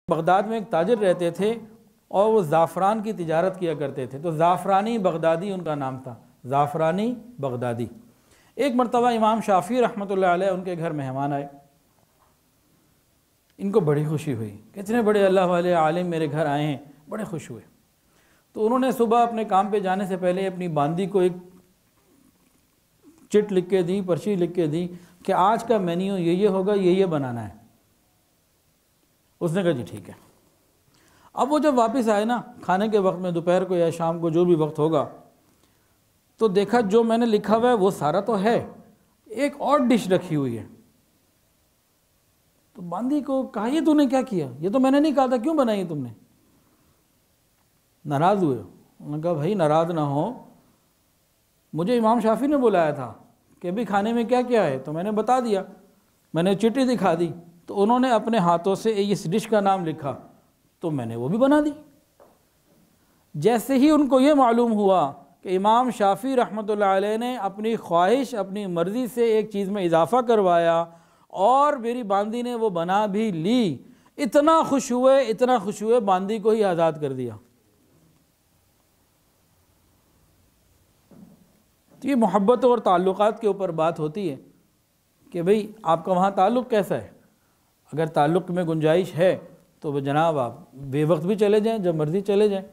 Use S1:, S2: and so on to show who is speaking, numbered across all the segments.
S1: Baghdad میں ایک تاجر رہتے تھے اور وہ زعفران کی تجارت کیا کرتے تھے، تو زعفرانی بغدادی ان کا نام تھا، زعفرانی بغدادی۔ ایک مرتبہ امام شافعی رحمۃ اللہ علیہ ان کے گھر مہمان آئے، ان کو بڑی خوشی ہوئی کہ اتنے بڑے اللہ والے عالم میرے گھر آئے ہیں، بڑے خوش ہوئے۔ تو انہوں نے صبح اپنے کام پہ جانے سے پہلے اپنی باندی کو ایک چٹ لکھ کے دی، پرچی لکھ کے دی کہ آج کا مینیو یہ ہوگا، یہ بنانا ہے۔ اس نے کہا جی ٹھیک ہے۔ اب وہ جب واپس آئے نا کھانے کے وقت میں، دوپہر کو یا شام کو جو بھی وقت ہوگا، تو دیکھا جو میں نے لکھا ہوا ہے وہ سارا تو ہے، ایک اور ڈش رکھی ہوئی ہے۔ تو باندی کو کہا یہ تو نے کیا کیا، یہ تو میں نے نہیں کہا تھا، کیوں بنائی تم نے؟ ناراض ہوئے۔ انہوں نے کہا بھائی ناراض نہ ہو، مجھے امام شافعی نے بلایا تھا کہ بھی کھانے میں کیا کیا ہے، تو میں نے بتا دیا، میں نے چٹھی دکھا دی، تو انہوں نے اپنے ہاتھوں سے اس ڈش کا نام لکھا، تو میں نے وہ بھی بنا دی۔ جیسے ہی ان کو یہ معلوم ہوا کہ امام شافعی رحمۃ اللہ علیہ نے اپنی خواہش، اپنی مرضی سے ایک چیز میں اضافہ کروایا اور میری باندی نے وہ بنا بھی لی، اتنا خوش ہوئے باندی کو ہی آزاد کر دیا۔ تو یہ محبت اور تعلقات کے اوپر بات ہوتی ہے کہ بھئی آپ کا وہاں تعلق کیسا ہے۔ اگر تعلق میں گنجائش ہے تو جناب آپ بے وقت بھی چلے جائیں، جب مرضی چلے جائیں۔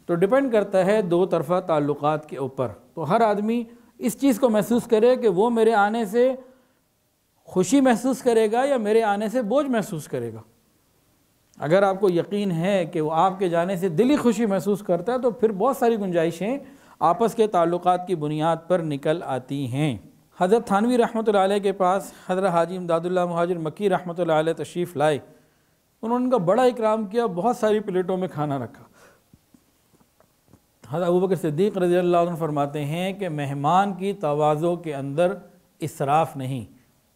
S1: تو ڈیپینڈ کرتا ہے دو طرفہ تعلقات کے اوپر۔ تو ہر آدمی اس چیز کو محسوس کرے کہ وہ میرے آنے سے خوشی محسوس کرے گا یا میرے آنے سے بوجھ محسوس کرے گا۔ اگر آپ کو یقین ہے کہ وہ آپ کے جانے سے دلی خوشی محسوس کرتا ہے تو پھر بہت ساری گنجائشیں آپس کے تعلقات کی بنیاد پر نکل آتی ہیں۔ حضرت تھانوی رحمۃ اللہ علیہ کے پاس حضرت حاجی امداد اللہ مہاجر مکی رحمۃ اللہ علیہ تشریف لائے، انہوں نے ان کا بڑا اکرام کیا، بہت ساری پلیٹوں میں کھانا رکھا۔ حضرت ابوبکر صدیق رضی اللہ عنہ فرماتے ہیں کہ مہمان کی تواضع کے اندر اسراف نہیں،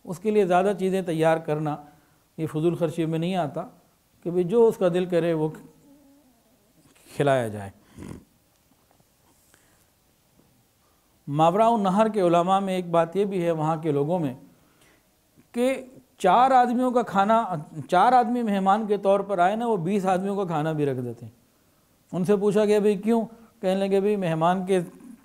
S1: اس کے لیے زیادہ چیزیں تیار کرنا یہ فضول خرچی میں نہیں آتا کہ بھی جو اس کا دل کرے وہ کھلایا جائے۔ ماوراء النہر کے علماء میں ایک بات یہ بھی ہے وہاں کے لوگوں میں کہ 4 آدمیوں کا کھانا، 4 آدمی مہمان کے طور پر آئے نا، وہ 20 آدمیوں کا کھانا بھی رکھ دیتے ہیں۔ ان سے پوچھا گیا بھئی کیوں؟ کہنے لگے بھئی مہمان کے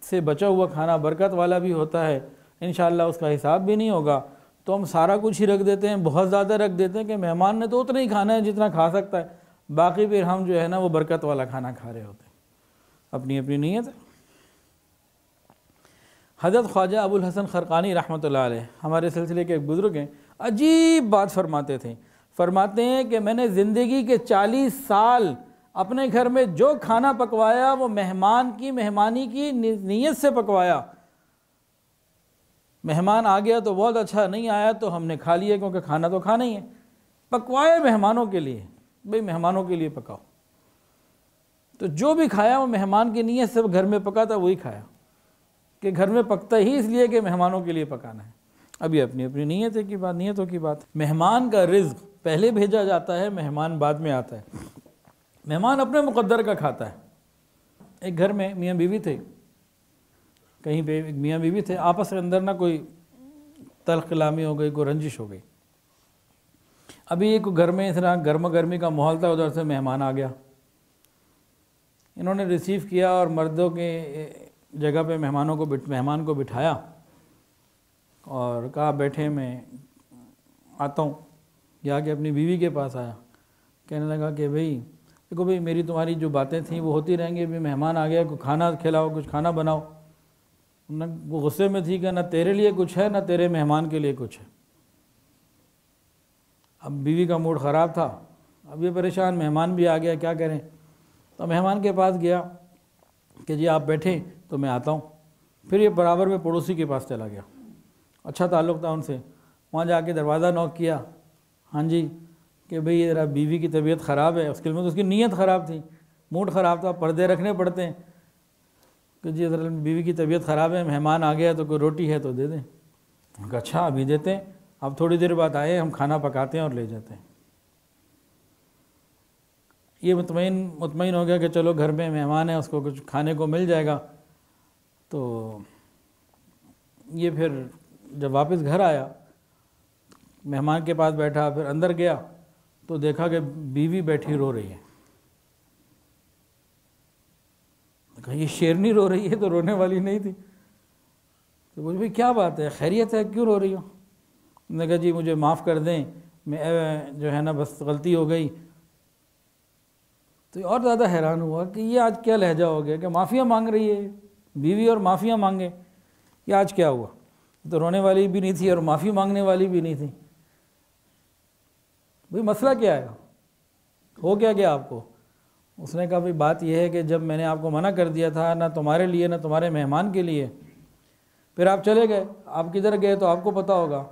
S1: سے بچا ہوا کھانا برکت والا بھی ہوتا ہے، انشاءاللہ اس کا حساب بھی نہیں ہوگا، تو ہم سارا کچھ ہی رکھ دیتے ہیں، بہت زیادہ رکھ دیتے ہیں کہ مہمان نے تو اتنا ہی کھانا ہے جتنا کھا سکتا ہے، باقی پھر ہم جو ہے نا وہ برکت والا کھانا کھا رہے ہوتے ہیں۔ اپنی اپنی نیت ہے۔ حضرت خواجہ ابو الحسن خرقانی رحمۃ اللہ علیہ ہمارے سلسلے کے ایک بزرگ ہیں، عجیب بات فرماتے تھے۔ فرماتے ہیں کہ میں نے زندگی کے 40 سال اپنے گھر میں جو کھانا پکوایا وہ مہمان کی مہمانی کی نیت سے پکوایا۔ مہمان آ گیا تو بہت اچھا، نہیں آیا تو ہم نے کھا لیا، کیونکہ کھانا تو کھانا ہی ہے۔ پکوائے مہمانوں کے لیے، بھئی مہمانوں کے لیے پکاؤ۔ تو جو بھی کھایا وہ مہمان کی نیت سے گھر میں پکا تھا وہی کھایا، کہ گھر میں پکتا ہی اس لیے کہ مہمانوں کے لیے پکانا ہے۔ اب یہ اپنی اپنی نیتوں کی بات۔ مہمان کا رزق پہلے بھیجا جاتا ہے، مہمان بعد میں آتا ہے۔ مہمان اپنے مقدر کا کھاتا ہے۔ ایک گھر میں میاں بیوی تھے، کہیں پہ میاں بیوی تھے، آپس کے اندر نہ کوئی تلخ کلامی ہو گئی، کوئی رنجش ہو گئی۔ ابھی ایک گھر میں اس طرح گرمی کا ماحول تھا، ادھر سے مہمان آ گیا۔ انہوں نے ریسیو کیا اور مردوں کے جگہ پہ مہمان کو بٹھایا اور کہا بیٹھے میں آتا ہوں۔ جا کے اپنی بیوی کے پاس آیا، کہنے لگا کہ بھئی دیکھو بھئی میری تمہاری جو باتیں تھیں وہ ہوتی رہیں گی، بھی مہمان آ گیا، کوئی کھانا کھلاؤ، کچھ کھانا بناؤ۔ وہ غصے میں تھی کہ نہ تیرے لیے کچھ ہے نہ تیرے مہمان کے لیے کچھ ہے۔ اب بیوی کا موڈ خراب تھا، اب یہ پریشان، مہمان بھی آ گیا، کیا کریں؟ تو مہمان کے پاس گیا کہ جی آپ بیٹھیں تو میں آتا ہوں۔ پھر یہ برابر میں پڑوسی کے پاس چلا گیا، اچھا تعلق تھا ان سے، وہاں جا کے دروازہ نوک کیا، ہاں جی کہ بھئی ذرا بیوی کی طبیعت خراب ہے، اس کے میں تو اس کی نیت خراب تھی، موڈ خراب تھا، پردے رکھنے پڑتے ہیں کہ جی ذرا بیوی کی طبیعت خراب ہے، مہمان آ گیا تو کوئی روٹی ہے تو دے دیں۔ کہا اچھا ابھی دیتے ہیں، اب تھوڑی دیر بعد آئے، ہم کھانا پکاتے ہیں اور لے جاتے ہیں۔ یہ مطمئن ہو گیا کہ چلو گھر میں مہمان ہے، اس کو کچھ کھانے کو مل جائے گا۔ تو یہ پھر جب واپس گھر آیا، مہمان کے پاس بیٹھا، پھر اندر گیا تو دیکھا کہ بیوی بیٹھی رو رہی ہے. کہا یہ شیرنی رو رہی ہے تو رونے والی نہیں تھی. تو بولے بھائی کیا بات ہے, خیریت ہے, کیوں رو رہی ہو؟ نے کہا جی مجھے معاف کر دیں, میں جو ہے نا بس غلطی ہو گئی. تو اور زیادہ حیران ہوا کہ یہ آج کیا لہجہ ہو گیا کہ معافیاں مانگ رہی ہے بیوی اور معافیاں مانگے, یہ آج کیا ہوا؟ تو رونے والی بھی نہیں تھی اور معافی مانگنے والی بھی نہیں تھی. بھئی مسئلہ کیا ہے, ہو کیا گیا آپ کو؟ اس نے کہا بھئی بات یہ ہے کہ جب میں نے آپ کو منع کر دیا تھا نہ تمہارے لیے نہ تمہارے مہمان کے لیے, پھر آپ چلے گئے, آپ کدھر گئے تو آپ کو پتہ ہوگا.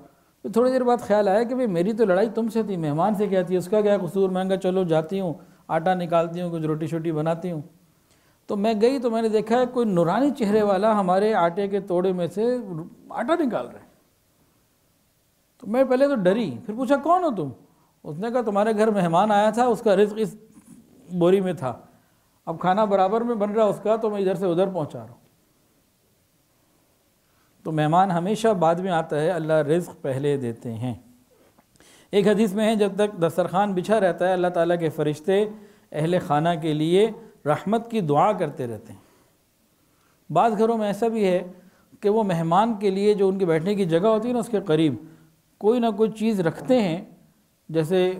S1: پھر تھوڑی دیر بعد خیال آیا کہ بھئی میری تو لڑائی تم سے تھی, مہمان سے کیا تھی, اس کا کیا قصور؟ میں کہا چلو جاتی ہوں, آٹا نکالتی ہوں, کچھ روٹی شوٹی بناتی ہوں. تو میں گئی تو میں نے دیکھا ہے کوئی نورانی چہرے والا ہمارے آٹے کے توڑے میں سے آٹا نکال رہا ہے. تو میں پہلے تو ڈری, پھر پوچھا کون ہو تم؟ اس نے کہا تمہارے گھر مہمان آیا تھا, اس کا رزق اس بوری میں تھا, اب کھانا برابر میں بن رہا اس کا, تو میں ادھر سے ادھر پہنچا رہا ہوں. تو مہمان ہمیشہ بعد میں آتا ہے, اللہ رزق پہلے دیتے ہیں. ایک حدیث میں ہے جب تک دسترخوان بچھا رہتا ہے اللہ تعالیٰ کے فرشتے اہل خانہ کے لیے رحمت کی دعا کرتے رہتے ہیں. بعض گھروں میں ایسا بھی ہے کہ وہ مہمان کے لیے جو ان کے بیٹھنے کی جگہ ہوتی ہے نا اس کے قریب کوئی نہ کوئی چیز رکھتے ہیں, جیسے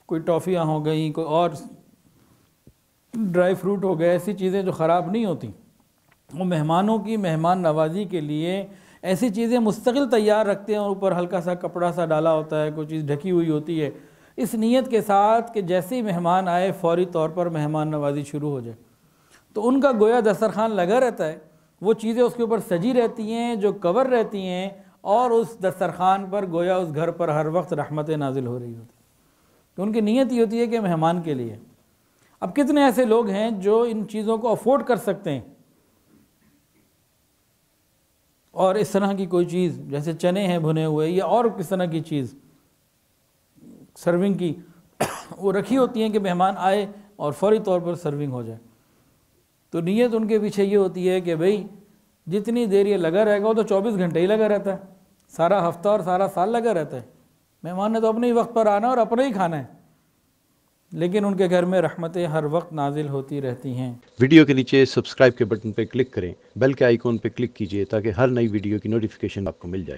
S1: کوئی ٹافیاں ہو گئیں, کوئی اور ڈرائی فروٹ ہو گئے, ایسی چیزیں جو خراب نہیں ہوتی. وہ مہمانوں کی مہمان نوازی کے لیے ایسی چیزیں مستقل تیار رکھتے ہیں, اور اوپر ہلکا سا کپڑا سا ڈالا ہوتا ہے, کوئی چیز ڈھکی ہوئی ہوتی ہے, اس نیت کے ساتھ کہ جیسے ہی مہمان آئے فوری طور پر مہمان نوازی شروع ہو جائے. تو ان کا گویا دسترخوان لگا رہتا ہے, وہ چیزیں اس کے اوپر سجی رہتی ہیں جو کور رہتی ہیں, اور اس دسترخوان پر گویا اس گھر پر ہر وقت رحمتیں نازل ہو رہی ہوتی ہیں. تو ان کی نیت یہ ہوتی ہے کہ مہمان کے لیے. اب کتنے ایسے لوگ ہیں جو ان چیزوں کو افورڈ کر سکتے ہیں, اور اس طرح کی کوئی چیز جیسے چنے ہیں بھنے ہوئے یا اور کس طرح کی چیز سرونگ کی وہ رکھی ہوتی ہیں کہ مہمان آئے اور فوری طور پر سرونگ ہو جائے. تو نیت ان کے پیچھے یہ ہوتی ہے کہ بھئی جتنی دیر یہ لگا رہے گا, وہ تو 24 گھنٹے ہی لگا رہتا ہے, سارا ہفتہ اور سارا سال لگا رہتا ہے. مہمان نے تو اپنے ہی وقت پر آنا اور اپنا ہی کھانا ہے, لیکن ان کے گھر میں رحمتیں ہر وقت نازل ہوتی رہتی ہیں.
S2: ویڈیو کے نیچے سبسکرائب کے بٹن پہ کلک کریں, بیل کے آئیکن پہ کلک کیجئے تاکہ ہر نئی ویڈیو کی نوٹیفیکیشن آپ کو مل جائے.